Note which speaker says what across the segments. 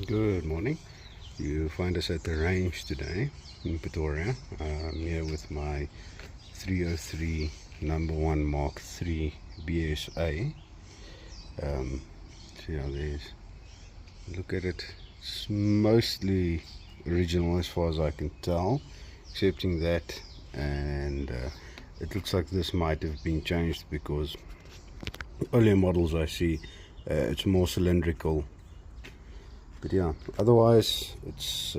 Speaker 1: Good morning. You find us at the range today in Pretoria. I'm here with my 303 number 1 Mark III BSA. So yeah, look at it. It's mostly original as far as I can tell, excepting that, and it looks like this might have been changed because earlier models I see it's more cylindrical. But yeah, otherwise it's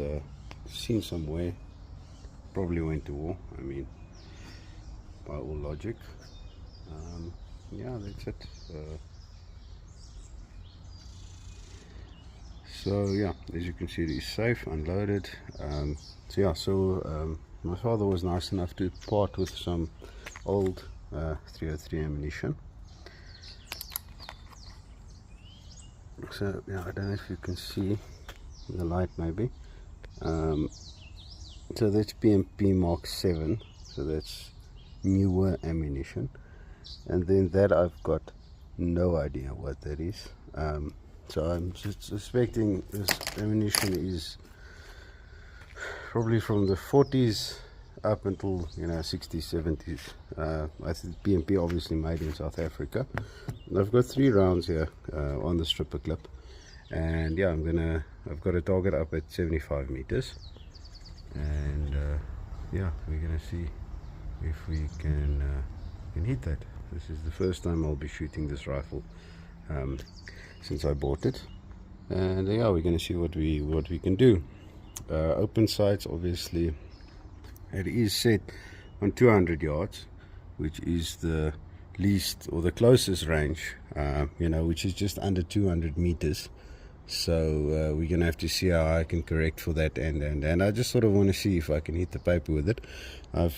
Speaker 1: seen somewhere. Probably went to war, I mean, by all logic. Yeah, that's it. So yeah, as you can see, it is safe, unloaded. So yeah, my father was nice enough to part with some old 303 ammunition. So yeah, I don't know if you can see in the light maybe. So that's BMP Mark 7, so that's newer ammunition, and then that I've got no idea what that is. So I'm suspecting this ammunition is probably from the 40s up until 60s, 70s. I think BMP obviously made in South Africa. And I've got 3 rounds here on the stripper clip, and yeah, I've got a target up at 75 meters, and yeah, we're gonna see if we can hit that. This is the first time I'll be shooting this rifle since I bought it, and yeah, we're gonna see what we can do. Open sights, obviously. It is set on 200 yards, which is the least or the closest range, which is just under 200 meters. So we're gonna have to see how I can correct for that, and I just sort of want to see if I can hit the paper with it. I've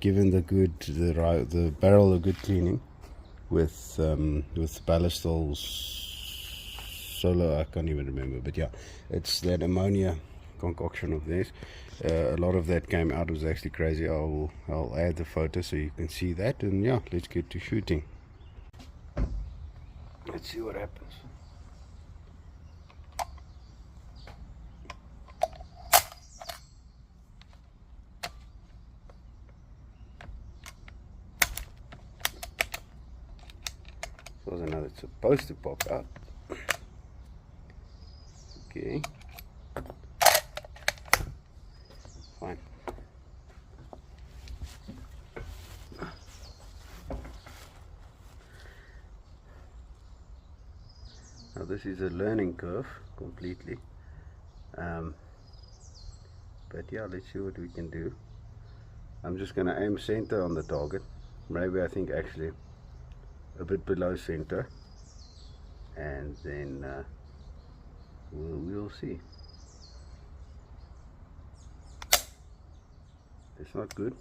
Speaker 1: given the barrel a good cleaning with Ballistol Solar. I can't even remember, but yeah, it's that ammonia concoction of theirs. A lot of that came out. It was actually crazy. I'll add the photo so you can see that, and yeah, let's get to shooting. Let's see what happens. So I know it's supposed to pop out. Okay. Fine. Now this is a learning curve completely, but yeah, let's see what we can do. I'm just going to aim center on the target, maybe I think actually a bit below center, and then we'll see. It's not good.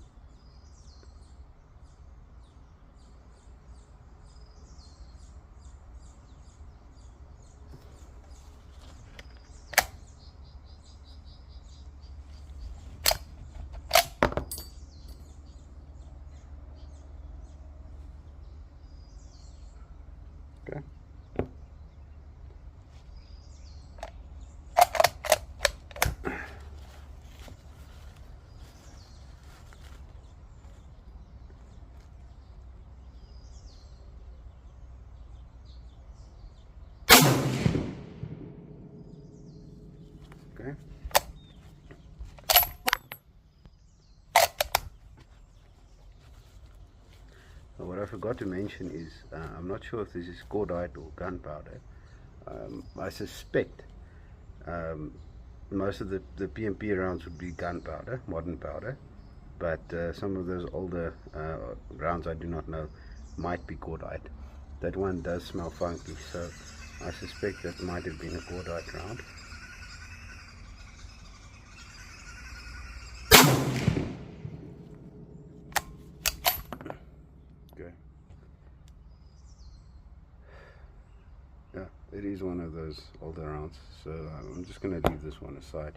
Speaker 1: Okay. Okay. What I forgot to mention is I'm not sure if this is cordite or gunpowder. I suspect most of the PMP rounds would be gunpowder, modern powder, but some of those older rounds I do not know, might be cordite. That one does smell funky, so I suspect that might have been a cordite round. Okay. Yeah, it is one of those older rounds, so I'm just going to leave this one aside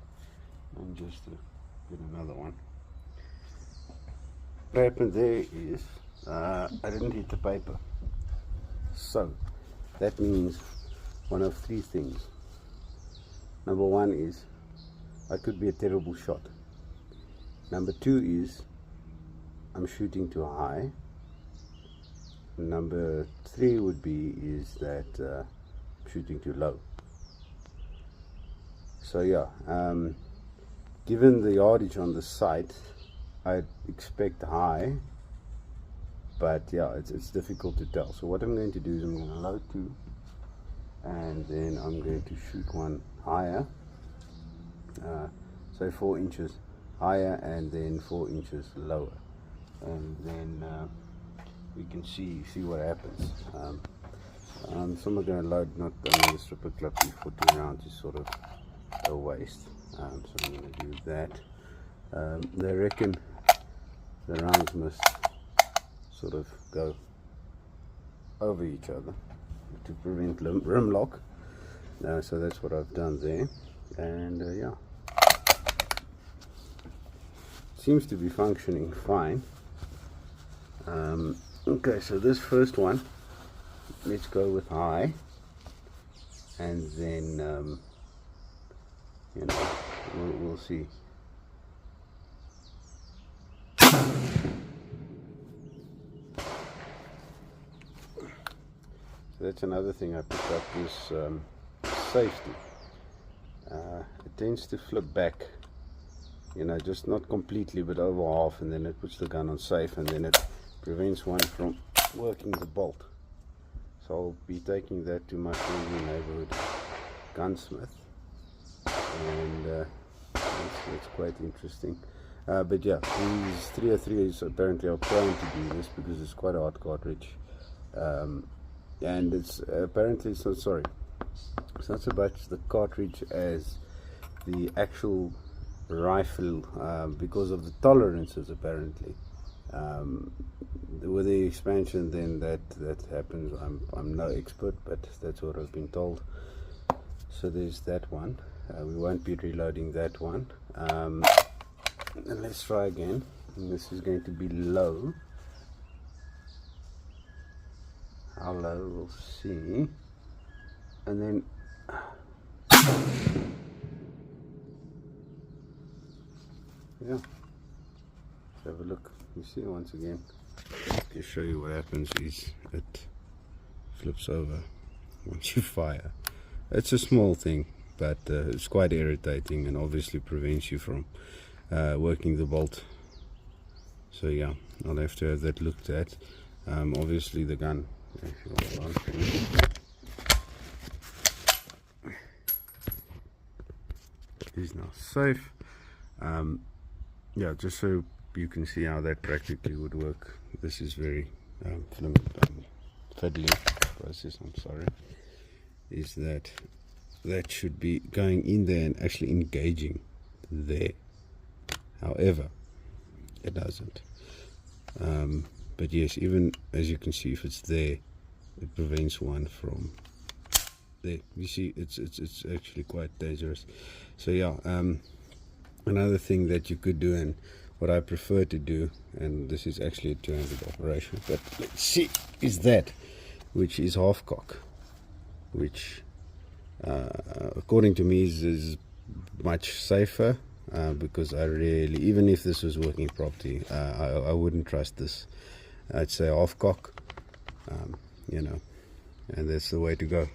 Speaker 1: and just get another one. What happened there is I didn't hit the paper, so that means one of 3 things. Number one is I could be a terrible shot. Number two is I'm shooting too high. Number three would be is that shooting too low. So yeah, given the yardage on the sight, I'd expect high, but yeah, it's difficult to tell. So what I'm going to do is I'm going to load two, and then I'm going to shoot one higher, so 4 inches higher and then 4 inches lower, and then we can see what happens. So I'm going to load not only the stripper clip for 2 rounds, is sort of a waste. So I'm going to do that. They reckon the rounds must sort of go over each other to prevent rim lock. So that's what I've done there, and yeah, seems to be functioning fine. Okay, so this first one, let's go with high, and then you know, we'll see. So that's another thing I picked up, is safety. It tends to flip back, you know, just not completely but over half, and then it puts the gun on safe, and then it prevents one from working the bolt. So I'll be taking that to my friendly neighborhood gunsmith, and that's quite interesting. But yeah, these 303s apparently are prone to do this because it's quite a hot cartridge, and it's apparently it's not so much the cartridge as the actual rifle, because of the tolerances apparently. With the expansion, then that happens. I'm no expert, but that's what I've been told. So there's that one. We won't be reloading that one. And let's try again. And this is going to be low. How low, we'll see. And then yeah, let's have a look. You see, once again, to show you what happens is it flips over once you fire. It's a small thing, but it's quite irritating, and obviously prevents you from working the bolt. So yeah, I'll have to have that looked at. Obviously the gun is now safe. Yeah, just so you can see how that practically would work. This is very fiddly process, I'm sorry, is that should be going in there and actually engaging there. However, it doesn't. But yes, even as you can see, if it's there, it prevents one from there. You see, it's actually quite dangerous. So yeah, another thing that you could do, and what I prefer to do, and this is actually a two-handed operation, but let's see, is that, which is half cock, which according to me is much safer, because I really, even if this was working properly, I wouldn't trust this. I'd say half cock, you know, and that's the way to go.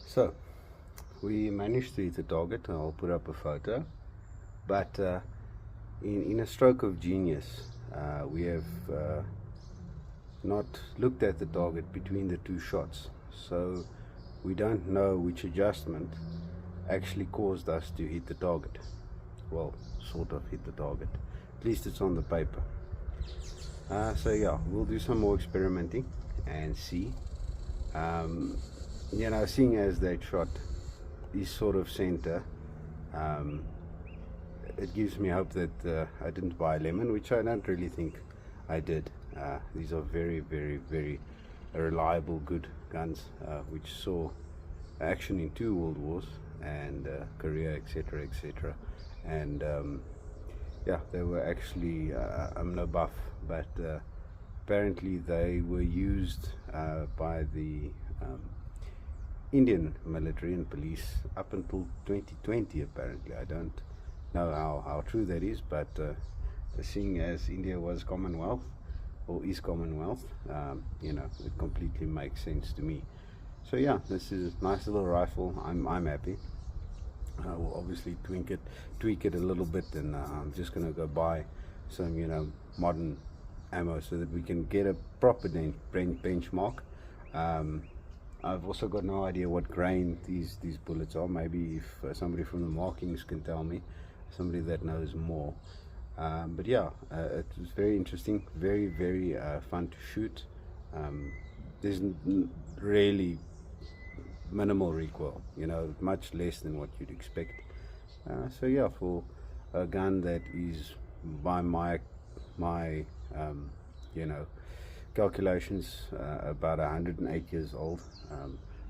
Speaker 1: So we managed to hit the target. I'll put up a photo, but in a stroke of genius, we have not looked at the target between the two shots, so we don't know which adjustment actually caused us to hit the target. Well, sort of hit the target, at least it's on the paper. So yeah, we'll do some more experimenting and see. You know, seeing as that shot is sort of center, it gives me hope that I didn't buy a lemon, which I don't really think I did. These are very, very, very reliable, good guns, which saw action in 2 world wars and Korea, etc., etc. And yeah, they were actually, I'm no buff, but apparently they were used by the Indian military and police up until 2020 apparently. I don't know how true that is, but seeing as India was Commonwealth or is Commonwealth, you know, it completely makes sense to me. So yeah, this is a nice little rifle. I'm happy. We'll obviously tweak it a little bit, and I'm just gonna go buy some, you know, modern ammo so that we can get a proper benchmark. I've also got no idea what grain these bullets are. Maybe if somebody from the markings can tell me, somebody that knows more. But yeah, it was very interesting, very fun to shoot. There's really minimal recoil, you know, much less than what you'd expect. So yeah, for a gun that is by my you know, calculations about 108 years old,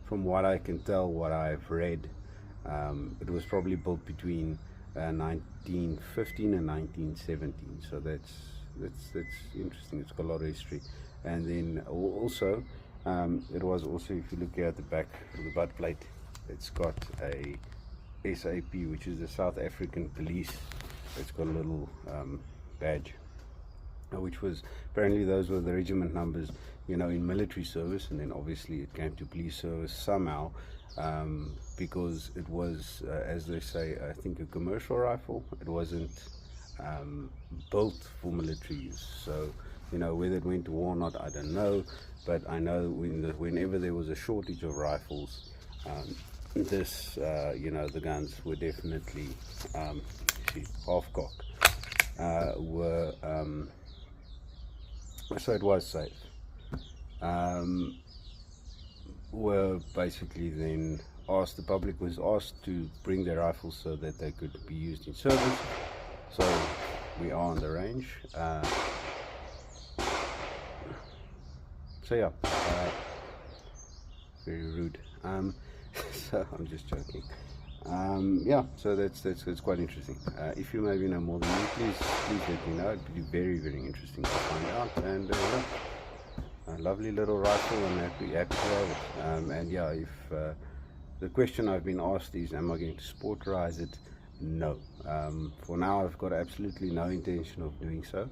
Speaker 1: from what I can tell, what I've read, it was probably built between 1915 and 1917. So that's interesting. It's got a lot of history. And then also it was also, if you look here at the back of the butt plate, it's got a SAP, which is the South African Police. It's got a little badge, which was apparently, those were the regiment numbers, you know, in military service. And then obviously it came to police service somehow, because it was, as they say, I think a commercial rifle. It wasn't built for military use. So, you know, whether it went to war or not, I don't know. But I know whenever there was a shortage of rifles, this, you know, the guns were definitely, see, half cock, were, so it was safe. Were basically then asked, the public was asked to bring their rifles so that they could be used in service. So we are on the range. So yeah, very rude. So I'm just joking. Yeah, so that's quite interesting. If you maybe know more than me, please let me know. It'd be very interesting to find out. And yeah, a lovely little rifle, and happy to have it. And yeah, if the question I've been asked is, am I going to sporterize it? No. For now, I've got absolutely no intention of doing so.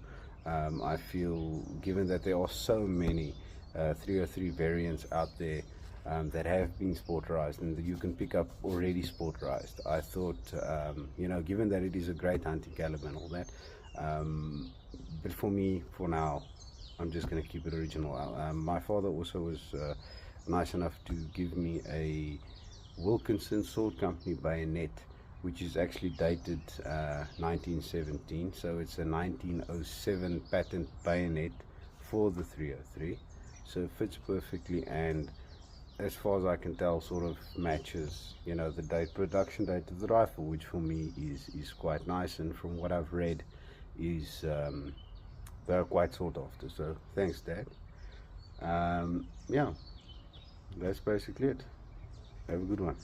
Speaker 1: I feel, given that there are so many 303 variants out there that have been sporterized and that you can pick up already sporterized, I thought, you know, given that it is a great hunting caliber and all that, but for me, for now, I'm just going to keep it original. My father also was nice enough to give me a Wilkinson Sword Company bayonet, which is actually dated 1917, so it's a 1907 patent bayonet for the 303. So it fits perfectly, and as far as I can tell, sort of matches, you know, the production date of the rifle, which for me is quite nice, and from what I've read is they're quite sought after. So thanks, Dad. Yeah, that's basically it. Have a good one.